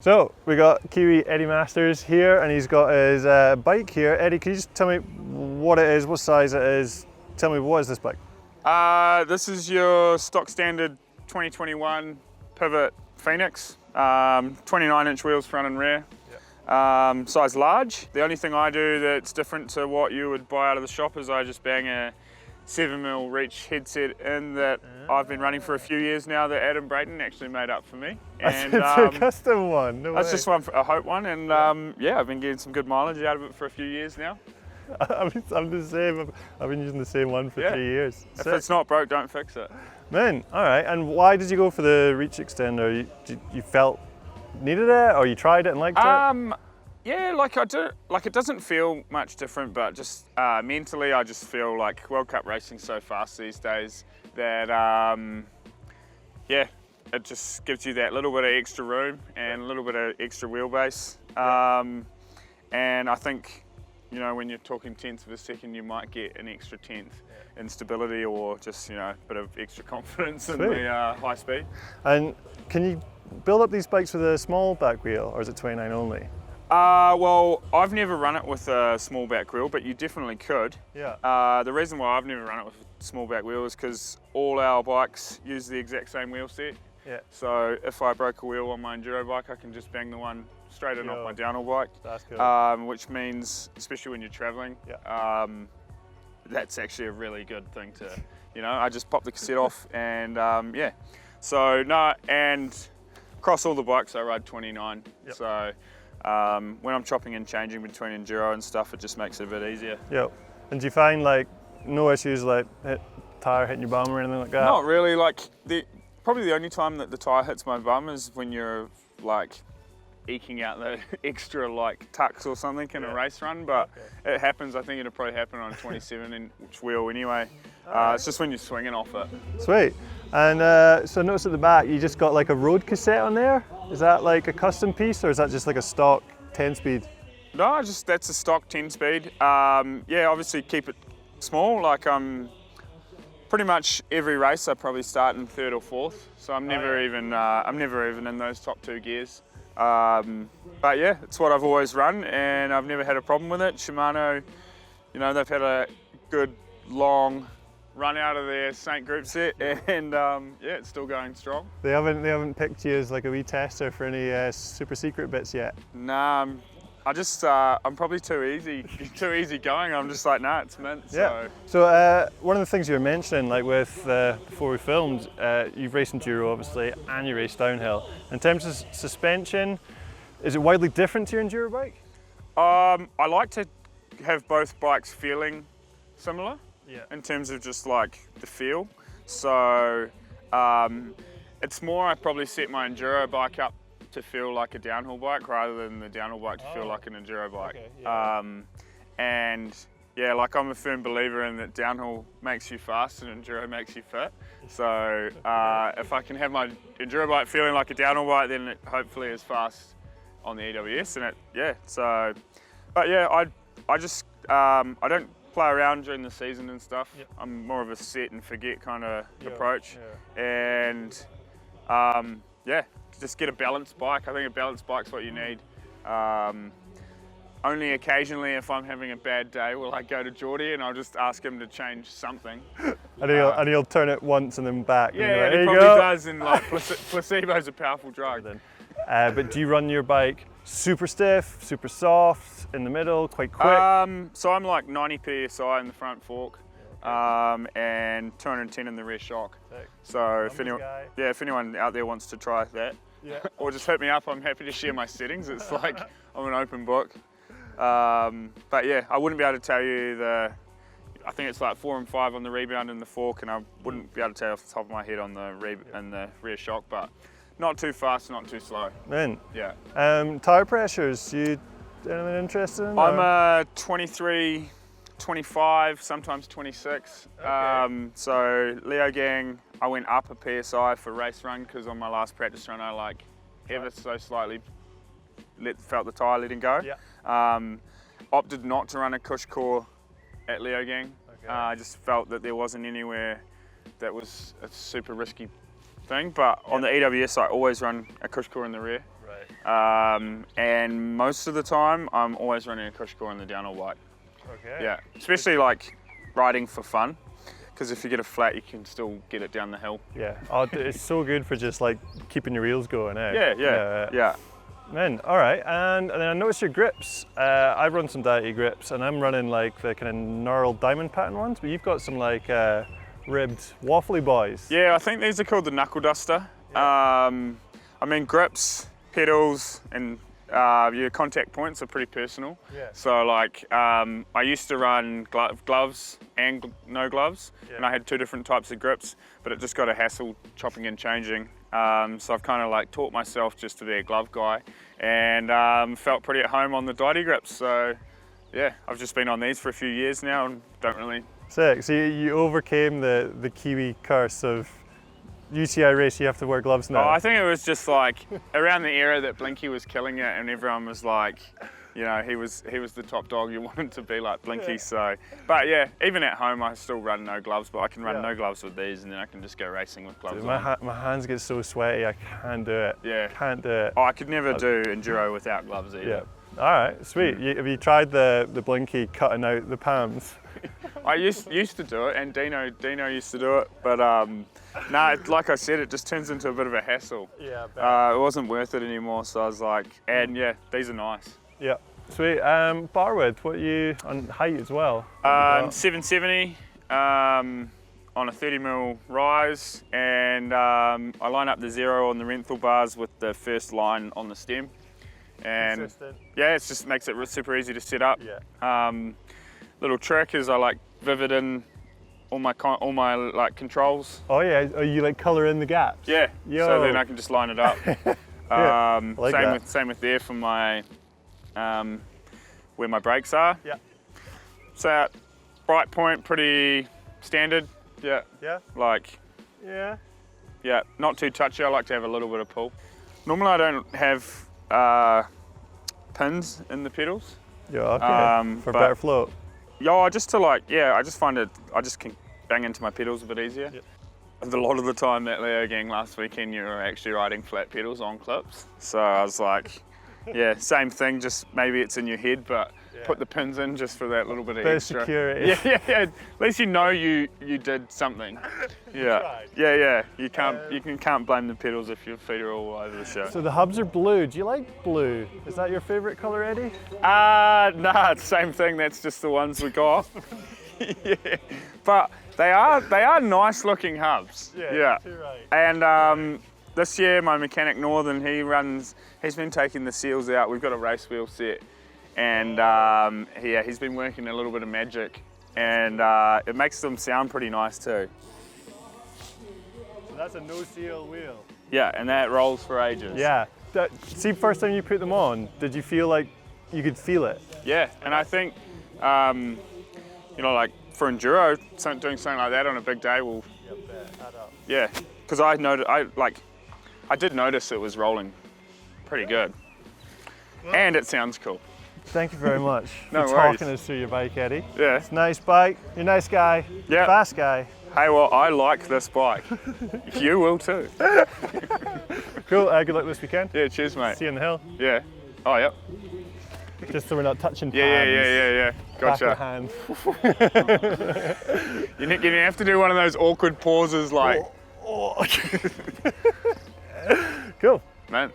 So we got Kiwi Eddie Masters here, and he's got his bike here. Eddie, can you just tell me what it is, what size it is? Tell me, what is this bike? This is your stock standard 2021 Pivot Phoenix, 29-inch wheels front and rear, size large. The only thing I do that's different to what you would buy out of the shop is I just bang a 7mm reach headset in that I've been running for a few years now that Adam Brayton actually made up for me. And it's a custom one, no That's way. just a Hope one, and yeah, I've been getting some good mileage out of it for a few years now. I'm the same, I've been using the same one for 3 years. If it's not broke, don't fix it. Man, all right, and why did you go for the reach extender? You felt needed it, or you tried it and liked it? Yeah, it doesn't feel much different, but just mentally I just feel like World Cup racing's so fast these days that yeah, it just gives you that little bit of extra room and a little bit of extra wheelbase. And I think, you know, when you're talking tenths of a second, you might get an extra tenth in stability, or just, you know, a bit of extra confidence in the high speed. And can you build up these bikes with a small back wheel, or is it 29 only? Well, I've never run it with a small back wheel, but you definitely could. Yeah. The reason why I've never run it with a small back wheel is because all our bikes use the exact same wheel set. Yeah. So if I broke a wheel on my enduro bike, I can just bang the one straight in off my downhill bike. That's good. Which means, especially when you're traveling, that's actually a really good thing to, you know, I just pop the cassette off and yeah. So no, and across all the bikes I ride 29. Yep. So when I'm chopping and changing between enduro and stuff, it just makes it a bit easier. Yep. And do you find like no issues like tire hitting your bum or anything like that? Not really. Like probably the only time that the tire hits my bum is when you're like eking out the extra like tucks or something in a race run, but it happens. I think it'll probably happen on a 27-inch wheel anyway. It's just when you're swinging off it. Sweet. And so I noticed at the back you just got like a road cassette on there. Is that like a custom piece, or is that just like a stock 10-speed? No, that's a stock 10-speed. Yeah, obviously keep it small. Like pretty much every race I probably start in third or fourth, so I'm never even in those top two gears. But yeah, it's what I've always run, and I've never had a problem with it. Shimano, you know, they've had a good long run out of their Saint group set, and yeah, it's still going strong. They haven't picked you as like a wee tester for any super secret bits yet? Nah, I'm probably too easy going. I'm just like, nah, it's mint. Yeah. So one of the things you were mentioning, like with before we filmed, you've raced enduro obviously, and you race downhill. In terms of suspension, is it widely different to your enduro bike? I like to have both bikes feeling similar. Yeah. In terms of just like the feel. So it's more, I probably set my enduro bike up to feel like a downhill bike rather than the downhill bike to feel like an enduro bike. Okay, yeah. And yeah, like I'm a firm believer in that downhill makes you fast and enduro makes you fit. So if I can have my enduro bike feeling like a downhill bike, then it hopefully is fast on the EWS, and but yeah, I don't play around during the season and stuff. Yep. I'm more of a set and forget kind of approach. Yeah. And yeah, just get a balanced bike. I think a balanced bike's what you need. Only occasionally, if I'm having a bad day, will I go to Geordie and I'll just ask him to change something. And he'll turn it once and then back. Yeah, and he probably does, and like placebo's a powerful drug. But do you run your bike super stiff, super soft, in the middle, quite quick? So I'm like 90 PSI in the front fork, and 210 in the rear shock. So if anyone out there wants to try that, or just hit me up, I'm happy to share my settings. It's like I'm an open book. But yeah, I wouldn't be able to tell you I think it's like 4 and 5 on the rebound and the fork, and I wouldn't be able to tell you off the top of my head on the rear shock, but not too fast, not too slow. Man. Yeah. Tire pressures, you anything interested in? I'm a 23, 25, sometimes 26. Okay. So Leogang, I went up a PSI for race run because on my last practice run I like ever so slightly felt the tire letting go. Yeah. Opted not to run a cush core at Leogang. Okay. I just felt that there wasn't anywhere that was a super risky thing, but on the EWS I always run a cush core in the rear. Right. And most of the time, I'm always running a cushion core on the downhill bike. Okay. Yeah, especially like riding for fun, because if you get a flat, you can still get it down the hill. Yeah. Oh, it's so good for just like keeping your wheels going, eh? Yeah. Man, all right. And then I noticed your grips. I've run some Diety grips, and I'm running like the kind of gnarled diamond pattern ones, but you've got some like ribbed waffly boys. Yeah, I think these are called the knuckle duster. Yeah. I mean, grips, pedals, and your contact points are pretty personal. Yeah. So like, I used to run gloves and no gloves, and I had 2 different types of grips, but it just got a hassle chopping and changing. So I've kind of like taught myself just to be a glove guy, and felt pretty at home on the Diety grips. So yeah, I've just been on these for a few years now and don't really. Sick. So you overcame the Kiwi curse of UCI race, you have to wear gloves now. Oh, I think it was just like around the era that Blinky was killing it, and everyone was like, you know, he was the top dog. You wanted to be like Blinky. So, but yeah, even at home, I still run no gloves, but I can run no gloves with these, and then I can just go racing with gloves. Dude, my hands get so sweaty, I can't do it. Yeah, can't do it. Oh, I could never do enduro without gloves either. Yeah. All right, sweet. Have you tried the Blinky cutting out the palms? I used to do it, and Dino used to do it, but no, like I said, it just turns into a bit of a hassle. Yeah, I bet. It wasn't worth it anymore, so I was like, and yeah, these are nice. Yeah, sweet. Bar width, what are you on height as well? 770 on a 30mm rise, and I line up the 0 on the Renthal bars with the first line on the stem. And consistent. Yeah, it just makes it super easy to set up. Yeah. Little trick is I like vivid in all my like controls. Oh yeah, are you like colour in the gaps? Yeah. Yo. So then I can just line it up. Yeah, I like that. Same with there for my where my brakes are. Yeah. So bright point, pretty standard. Yeah. Yeah. Like. Yeah. Yeah, not too touchy. I like to have a little bit of pull. Normally I don't have pins in the pedals. Yeah. Okay. For better flow. Yeah, just to like, yeah, I just find it, I just can bang into my pedals a bit easier. Yep. A lot of the time that Leogang last weekend, you were actually riding flat pedals on clips. So I was like, yeah, same thing, just maybe it's in your head, but put the pins in just for that little bit of extra. Security. Yeah. At least you know you did something. Yeah. Yeah. You can't blame the pedals if your feet are all over the show. So the hubs are blue. Do you like blue? Is that your favourite colour, Eddie? Nah, it's the same thing. That's just the ones we got. Yeah. But they are nice looking hubs. Yeah. You're right. And this year my mechanic Northern, he's been taking the seals out. We've got a race wheel set. And he's been working a little bit of magic, and it makes them sound pretty nice too. So that's a no seal wheel. Yeah, and that rolls for ages. Yeah. See, first time you put them on, did you feel like you could feel it? Yeah, and I think, you know, like for enduro, doing something like that on a big day will. Add up. Yeah, because I did notice it was rolling pretty good, and it sounds cool. Thank you very much No for worries. talking us through your bike, Eddie. Yeah. It's a nice bike. You're a nice guy. Yeah. Fast guy. Hey, well, I like this bike. You will too. Cool. Good luck this weekend. Yeah, cheers, mate. See you on the hill. Yeah. Oh, yep. Just so we're not touching palms. Yeah. Back Gotcha. of hand. You have to do one of those awkward pauses like. Oh. Cool. Man.